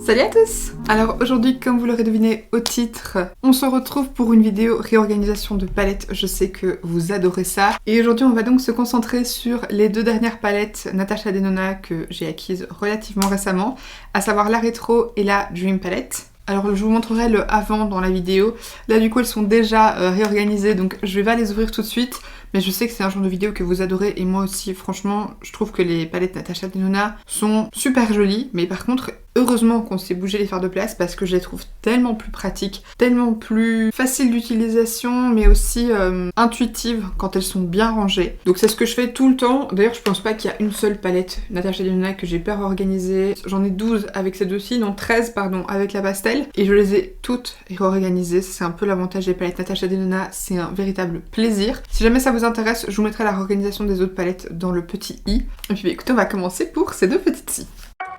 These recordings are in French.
Salut à tous! Alors aujourd'hui, comme vous l'aurez deviné au titre, on se retrouve pour une vidéo réorganisation de palettes. Je sais que vous adorez ça. Et aujourd'hui, on va donc se concentrer sur les deux dernières palettes Natasha Denona que j'ai acquises relativement récemment, à savoir la Retro et la Dream Palette. Alors je vous montrerai le avant dans la vidéo. Là du coup elles sont déjà réorganisées, donc je vais pas les ouvrir tout de suite. Mais je sais que c'est un genre de vidéo que vous adorez et moi aussi. Franchement, je trouve que les palettes Natasha Denona sont super jolies. Mais par contre, heureusement qu'on s'est bougé les fers de place parce que je les trouve tellement plus pratiques, tellement plus faciles d'utilisation, mais aussi intuitives quand elles sont bien rangées. Donc c'est ce que je fais tout le temps. D'ailleurs, je pense pas qu'il y a une seule palette Natasha Denona que j'ai pas réorganisée. J'en ai 12 avec ces deux-ci, non 13 pardon, avec la pastel. Et je les ai toutes réorganisées. C'est un peu l'avantage des palettes Natasha Denona, c'est un véritable plaisir. Si jamais ça vous intéresse, je vous mettrai la réorganisation des autres palettes dans le petit i. Et puis écoutez, on va commencer pour ces deux petites-ci.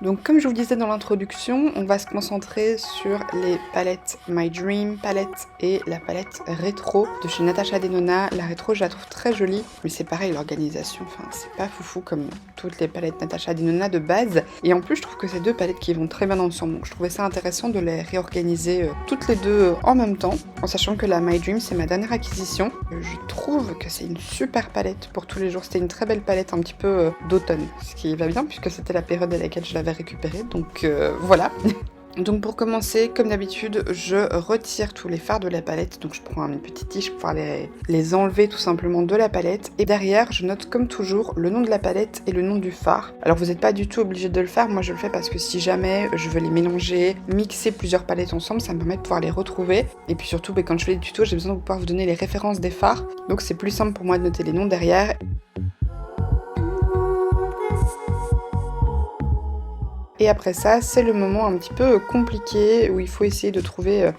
Donc comme je vous le disais dans l'introduction, on va se concentrer sur les palettes My Dream Palette et la palette Retro de chez Natasha Denona. La Retro, je la trouve très jolie, mais c'est pareil, l'organisation, enfin c'est pas foufou comme toutes les palettes Natasha Denona de base. Et en plus, je trouve que c'est deux palettes qui vont très bien ensemble, donc je trouvais ça intéressant de les réorganiser toutes les deux en même temps, en sachant que la My Dream, c'est ma dernière acquisition. Je trouve que c'est une super palette pour tous les jours. C'était une très belle palette un petit peu d'automne, ce qui va bien puisque c'était la période à laquelle je l'avais récupéré, donc voilà. Donc pour commencer, comme d'habitude, je retire tous les fards de la palette, donc je prends une petite tige pour pouvoir les enlever tout simplement de la palette, et derrière je note comme toujours le nom de la palette et le nom du fard. Alors vous n'êtes pas du tout obligé de le faire, moi je le fais parce que si jamais je veux les mélanger, mixer plusieurs palettes ensemble, ça me permet de pouvoir les retrouver, et puis surtout quand je fais les tutos, j'ai besoin de pouvoir vous donner les références des fards, donc c'est plus simple pour moi de noter les noms derrière. Et après ça, c'est le moment un petit peu compliqué où il faut essayer de trouver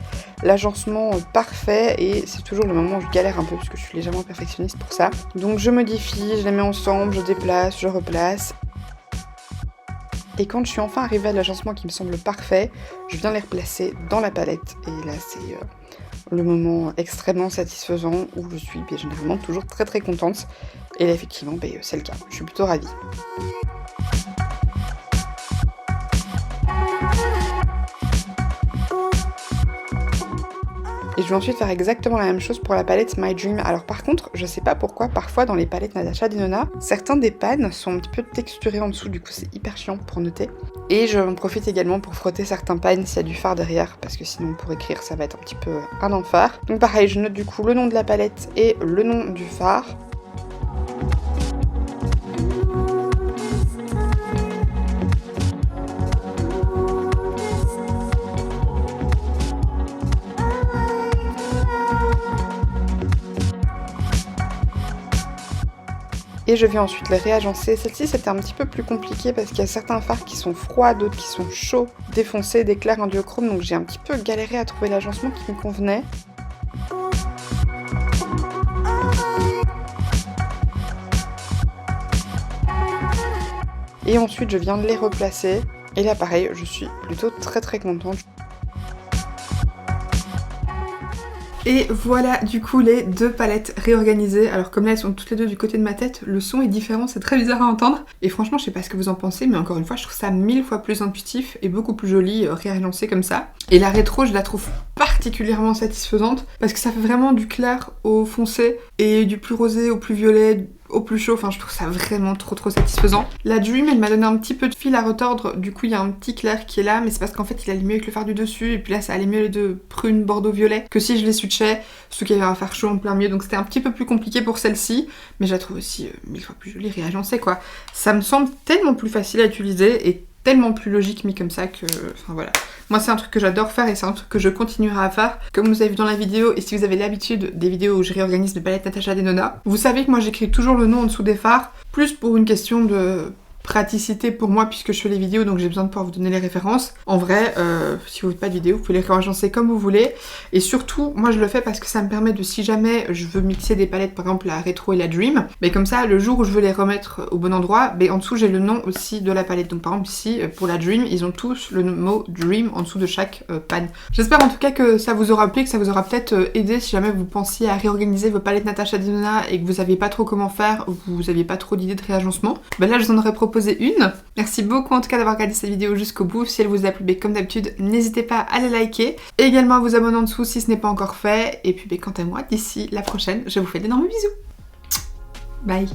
l'agencement parfait, et c'est toujours le moment où je galère un peu parce que je suis légèrement perfectionniste pour ça. Donc je modifie, je les mets ensemble, je déplace, je replace. Et quand je suis enfin arrivée à l'agencement qui me semble parfait, je viens les replacer dans la palette. Et là c'est le moment extrêmement satisfaisant où je suis généralement toujours très très contente. Et là effectivement c'est le cas, je suis plutôt ravie. Et je vais ensuite faire exactement la même chose pour la palette My Dream. Alors par contre, je sais pas pourquoi, parfois dans les palettes Natasha Denona, certains des pannes sont un petit peu texturés en dessous, du coup c'est hyper chiant pour noter. Et je en profite également pour frotter certains pannes s'il y a du fard derrière, parce que sinon pour écrire ça va être un petit peu un enfer. Donc pareil, je note du coup le nom de la palette et le nom du fard. Et je vais ensuite les réagencer. Celle-ci c'était un petit peu plus compliqué parce qu'il y a certains fards qui sont froids, d'autres qui sont chauds, défoncés, des clairs induochrome, donc j'ai un petit peu galéré à trouver l'agencement qui me convenait. Et ensuite je viens de les replacer. Et là pareil, je suis plutôt très très contente. Et voilà du coup les deux palettes réorganisées. Alors comme là elles sont toutes les deux du côté de ma tête, le son est différent, c'est très bizarre à entendre. Et franchement je sais pas ce que vous en pensez, mais encore une fois je trouve ça 1000 fois plus intuitif et beaucoup plus joli réagencé comme ça. Et la rétro je la trouve particulièrement satisfaisante parce que ça fait vraiment du clair au foncé et du plus rosé au plus violet, au plus chaud, enfin je trouve ça vraiment trop satisfaisant. La Dream elle m'a donné un petit peu de fil à retordre, du coup il y a un petit clair qui est là, mais c'est parce qu'en fait il allait mieux avec le fard du dessus, et puis là ça allait mieux les deux prunes bordeaux violet que si je les switchais, ce qui avait un fard chaud en plein milieu, donc c'était un petit peu plus compliqué pour celle-ci, mais je la trouve aussi 1000 fois plus jolie réagencée quoi. Ça me semble tellement plus facile à utiliser et tellement plus logique mis comme ça que... Enfin voilà. Moi c'est un truc que j'adore faire et c'est un truc que je continuerai à faire. Comme vous avez vu dans la vidéo, et si vous avez l'habitude des vidéos où je réorganise mes palettes Natasha Denona, vous savez que moi j'écris toujours le nom en dessous des fards, plus pour une question de praticité pour moi puisque je fais les vidéos, donc j'ai besoin de pouvoir vous donner les références. En vrai, si vous faites pas de vidéo, vous pouvez les réagencer comme vous voulez. Et surtout, moi je le fais parce que ça me permet de, si jamais je veux mixer des palettes, par exemple la Retro et la Dream, mais comme ça, le jour où je veux les remettre au bon endroit, en dessous j'ai le nom aussi de la palette. Donc par exemple ici, pour la Dream, ils ont tous le mot Dream en dessous de chaque panne. J'espère en tout cas que ça vous aura plu, que ça vous aura peut-être aidé si jamais vous pensiez à réorganiser vos palettes Natasha Denona et que vous saviez pas trop comment faire, ou vous aviez pas trop d'idées de réagencement. Là je vous en aurais proposé proposer une. Merci beaucoup en tout cas d'avoir regardé cette vidéo jusqu'au bout. Si elle vous a plu, comme d'habitude, n'hésitez pas à la liker. Et également à vous abonner en dessous si ce n'est pas encore fait. Et puis quant à moi, d'ici la prochaine, je vous fais d'énormes bisous. Bye.